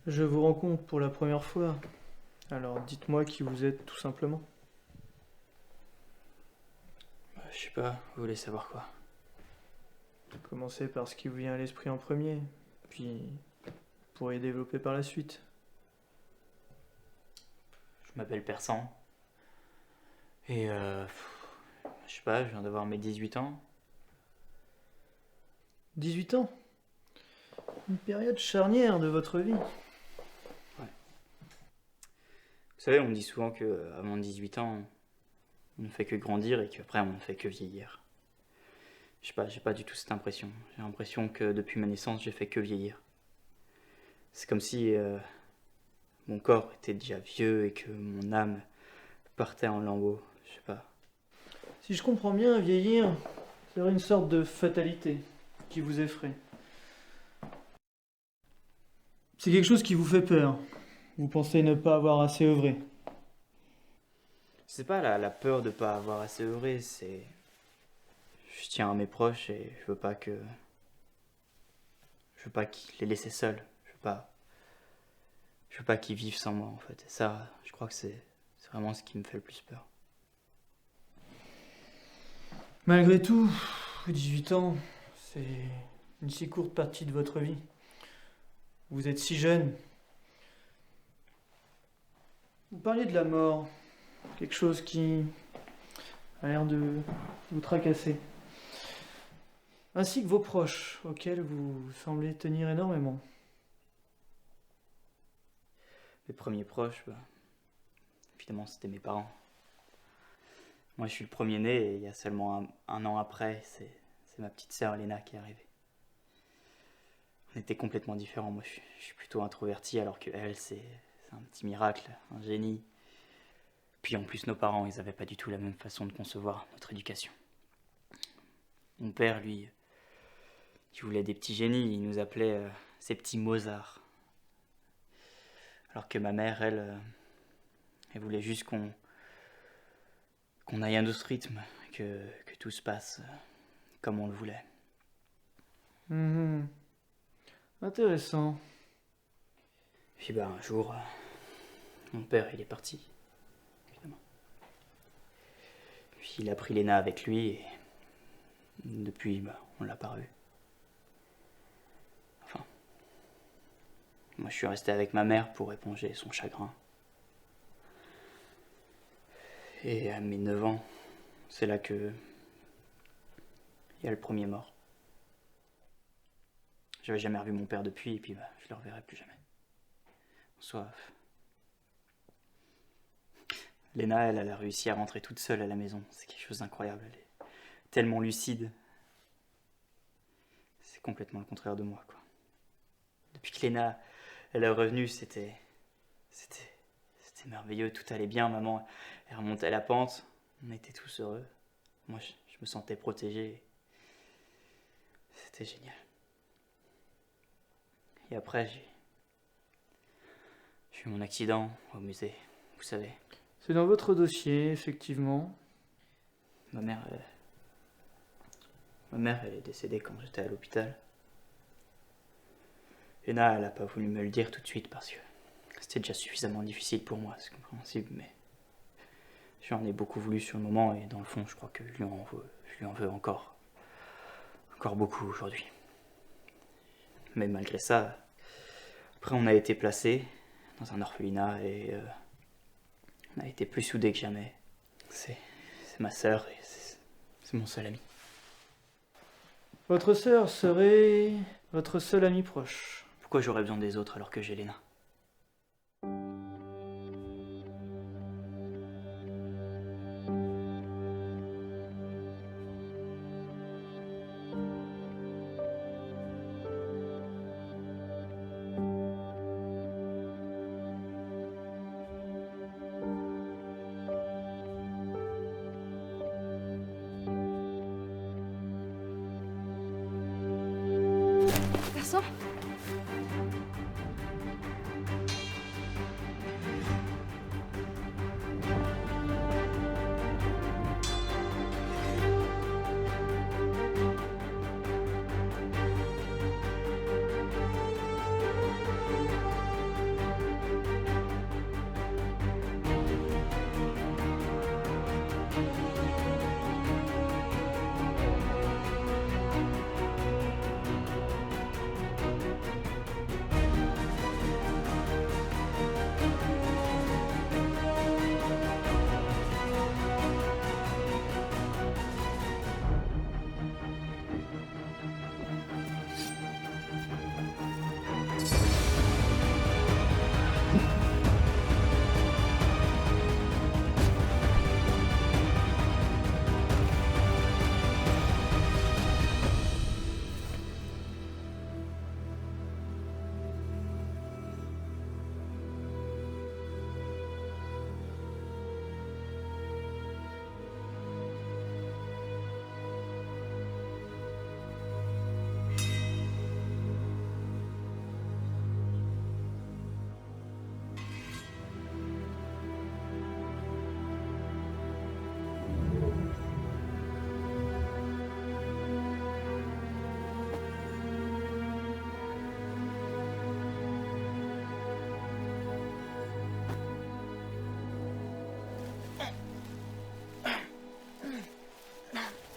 Je vous rencontre pour la première fois. Alors dites-moi qui vous êtes tout simplement. Je sais pas, vous voulez savoir quoi? Commencez par ce qui vous vient à l'esprit en premier, puis vous pourrez développer par la suite. Je m'appelle Persan. Et je sais pas, je viens d'avoir mes 18 ans. 18 ans. Une période charnière de votre vie. Vous savez, on me dit souvent que avant 18 ans, on ne fait que grandir et qu'après on ne fait que vieillir. Je sais pas, j'ai pas du tout cette impression. J'ai l'impression que depuis ma naissance, j'ai fait que vieillir. C'est comme si mon corps était déjà vieux et que mon âme partait en lambeaux. Je sais pas. Si je comprends bien, vieillir serait une sorte de fatalité qui vous effraie. C'est quelque chose qui vous fait peur. Vous pensez ne pas avoir assez œuvré. C'est pas la peur de pas avoir assez œuvré, c'est... Je tiens à mes proches et je veux pas qu'ils les laisser seuls. Je veux pas qu'ils vivent sans moi en fait. Et ça, je crois que c'est vraiment ce qui me fait le plus peur. Malgré tout, 18 ans, c'est une si courte partie de votre vie. Vous êtes si jeune. Vous parliez de la mort, quelque chose qui a l'air de vous tracasser. Ainsi que vos proches, auxquels vous semblez tenir énormément. Mes premiers proches, évidemment, c'était mes parents. Moi, je suis le premier-né et il y a seulement un an après, c'est ma petite sœur Léna qui est arrivée. On était complètement différents. Moi, je suis plutôt introverti alors que elle, c'est un petit miracle, un génie. Puis en plus, nos parents, ils avaient pas du tout la même façon de concevoir notre éducation. Mon père, lui, il voulait des petits génies, il nous appelait ses petits Mozart. Alors que ma mère, elle voulait juste qu'on aille à notre rythme, que tout se passe comme on le voulait. Intéressant. Puis un jour, mon père, il est parti, évidemment. Puis il a pris Léna avec lui et depuis, on l'a pas revu. Enfin, moi je suis resté avec ma mère pour éponger son chagrin. Et à mes 9 ans, c'est là que il y a le premier mort. J'avais jamais revu mon père depuis et puis je le reverrai plus jamais. En soi, Léna, elle a réussi à rentrer toute seule à la maison. C'est quelque chose d'incroyable. Elle est tellement lucide. C'est complètement le contraire de moi, quoi. Depuis que Léna, elle est revenue, c'était merveilleux. Tout allait bien. Maman, elle remontait la pente. On était tous heureux. Moi, je me sentais protégé. C'était génial. Et après, j'ai eu mon accident au musée, vous savez. C'est dans votre dossier, effectivement. Ma mère, elle est décédée quand j'étais à l'hôpital. Léna, elle a pas voulu me le dire tout de suite parce que c'était déjà suffisamment difficile pour moi, c'est compréhensible, mais j'en ai beaucoup voulu sur le moment et dans le fond, je crois que je lui en veux encore beaucoup aujourd'hui. Mais malgré ça, après on a été placés dans un orphelinat et on a été plus soudés que jamais. C'est ma sœur et c'est mon seul ami. Votre sœur serait votre seul ami proche. Pourquoi j'aurais besoin des autres alors que j'ai Léna ? Persan ?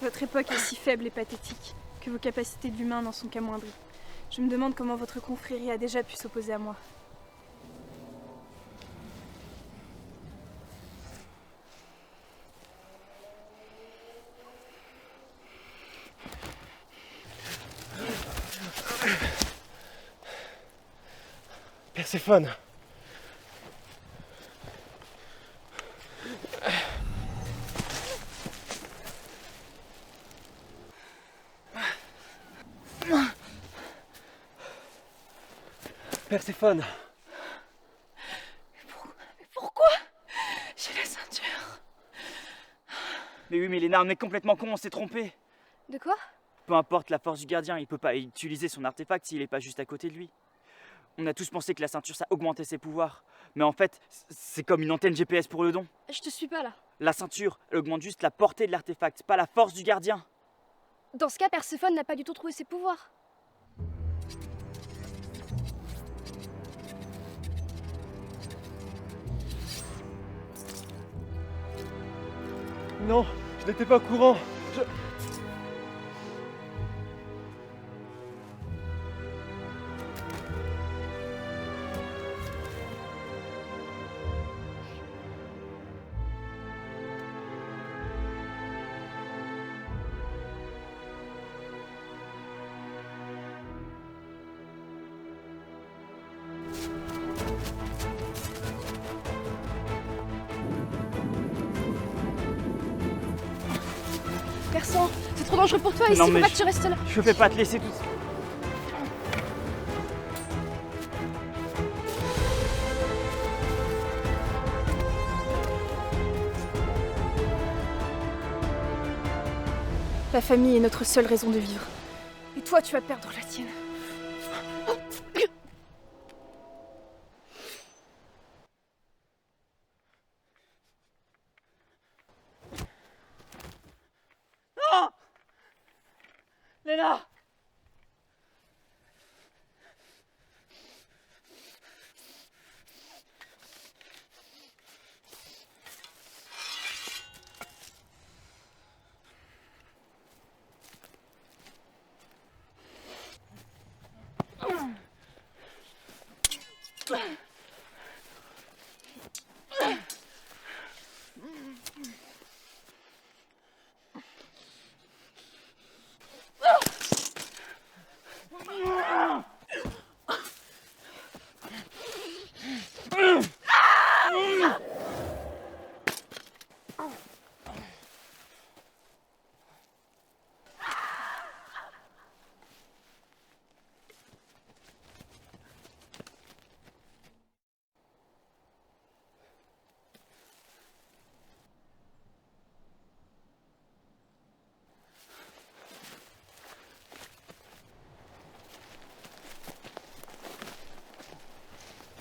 Votre époque est si faible et pathétique que vos capacités d'humain n'en sont qu'amoindries. Je me demande comment votre confrérie a déjà pu s'opposer à moi. Perséphone. Perséphone. Pourquoi? J'ai la ceinture. Mais oui, mais Léna, on est complètement con, on s'est trompé. De quoi? Peu importe la force du gardien, il peut pas utiliser son artefact s'il est pas juste à côté de lui. On a tous pensé que la ceinture, ça augmentait ses pouvoirs. Mais en fait, c'est comme une antenne GPS pour le don. Je te suis pas là. La ceinture, elle augmente juste la portée de l'artefact, pas la force du gardien. Dans ce cas, Perséphone n'a pas du tout trouvé ses pouvoirs. Non, je n'étais pas au courant. Persan, c'est trop dangereux pour toi ici, Non, faut mais pas que tu restes là. Je vais pas te laisser tout seul. La famille est notre seule raison de vivre. Et toi, tu vas perdre la tienne. Non! Léna!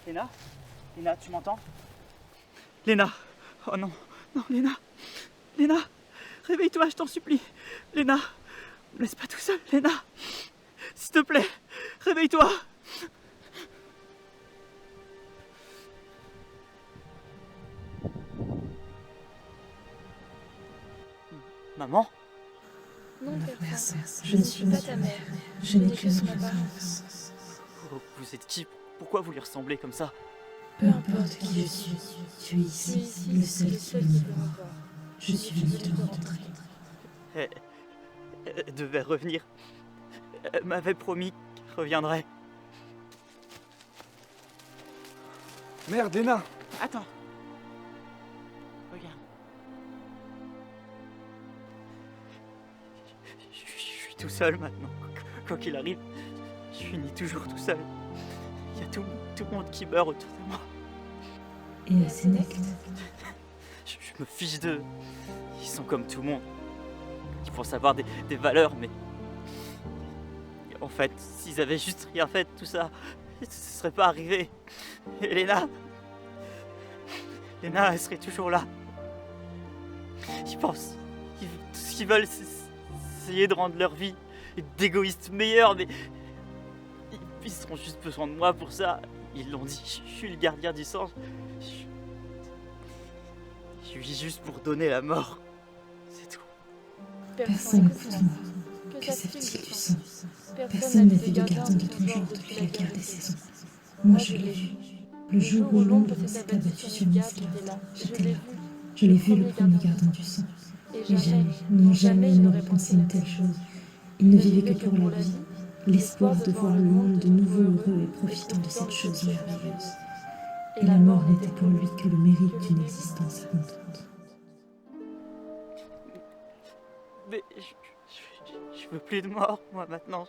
Léna? Léna, tu m'entends? Léna! Oh non, non, Léna! Léna! Réveille-toi, je t'en supplie! Léna! Ne me laisse pas tout seul, Léna! S'il te plaît, réveille-toi! Maman? Non, Persan, Je ne suis pas ta mère. Je n'ai que son apparence. Oh, vous êtes qui? Pourquoi vous lui ressemblez comme ça? Peu importe qui je suis, tu es ici, le seul qui peut me voir. Je suis venue te rencontrer. Elle devait revenir. Elle m'avait promis qu'elle reviendrait. Merde, Léna. Attends. Regarde. Je suis tout seul maintenant. Quoi qu'il arrive, je finis toujours tout seul. Il y a tout le monde qui meurt autour de moi. Et à Sénèque, Je me fiche d'eux. Ils sont comme tout le monde. Ils pensent avoir des valeurs, mais... En fait, s'ils avaient juste rien fait de tout ça, ce serait pas arrivé. Et Léna, elle serait toujours là. Ils pensent... Tout ce qu'ils veulent, c'est essayer de rendre leur vie d'égoïstes meilleure, mais... Ils auront juste besoin de moi pour ça. Ils l'ont dit, je suis le gardien du sang. Je vis juste pour donner la mort. C'est tout. Personne ne fout en moi. Que savent-ils du sang? Personne n'a vu de gardien de ton genre depuis la guerre des saisons. Moi, je l'ai vu. Le jour où l'ombre s'est abattue sur Miscard, j'étais là. Je l'ai vu, le premier gardien du sang. Et jamais, non jamais il n'aurait pensé une telle chose. Il ne vivait que pour la vie, l'espoir de voir le monde de nouveau heureux et profitant de cette chose merveilleuse. Et la mort n'était pour lui que le mérite d'une existence abondante. Mais je veux plus de mort, moi, maintenant.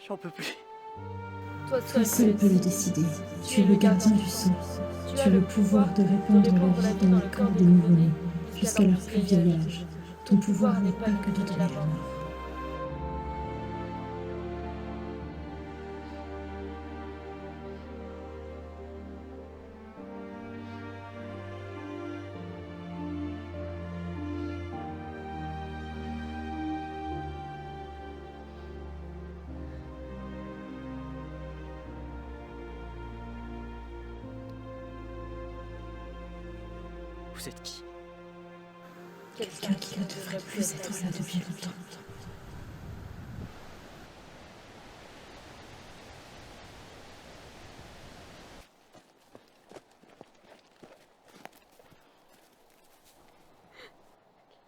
J'en peux plus. Toi seul peux le décider. Tu es le gardien du sang. Tu as le pouvoir de répandre la vie dans le corps des nouveau-nés, jusqu'à leur plus vieil âge. Ton pouvoir n'est pas que de donner la mort. Vous êtes qui? Quelqu'un qui ne devrait plus être là depuis longtemps.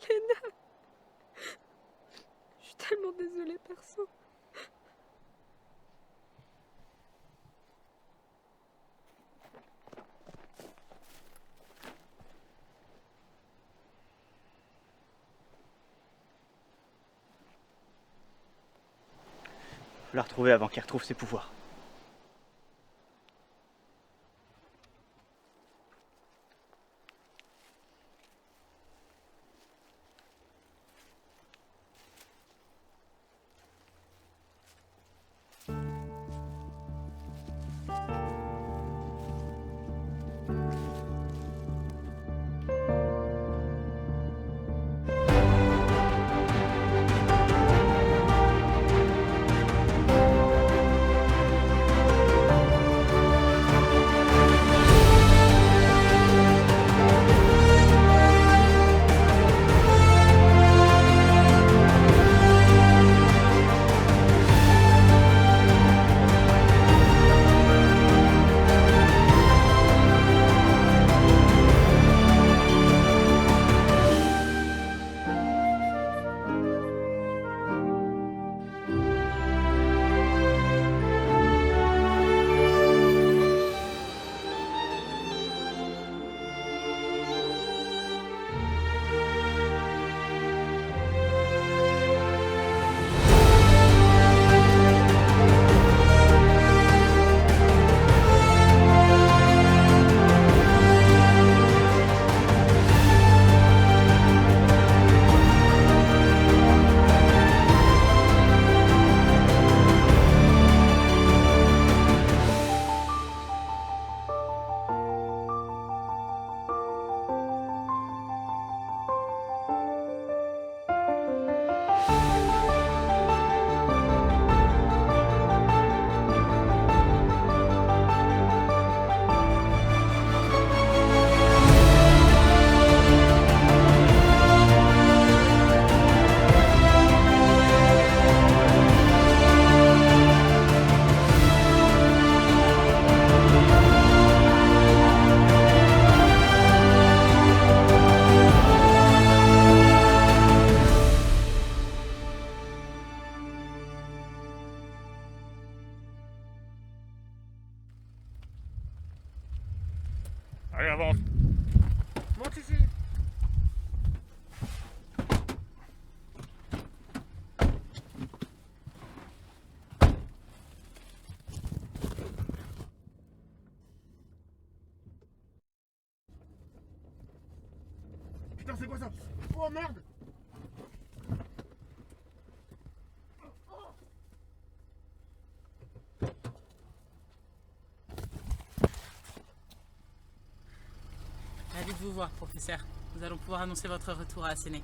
Léna. Je suis tellement désolée, perso. Faut la retrouver avant qu'elle retrouve ses pouvoirs. Allez, avance. Monte ici. Putain, c'est quoi ça? Oh merde! Ravi de vous voir, professeur. Nous allons pouvoir annoncer votre retour à la Sénèque.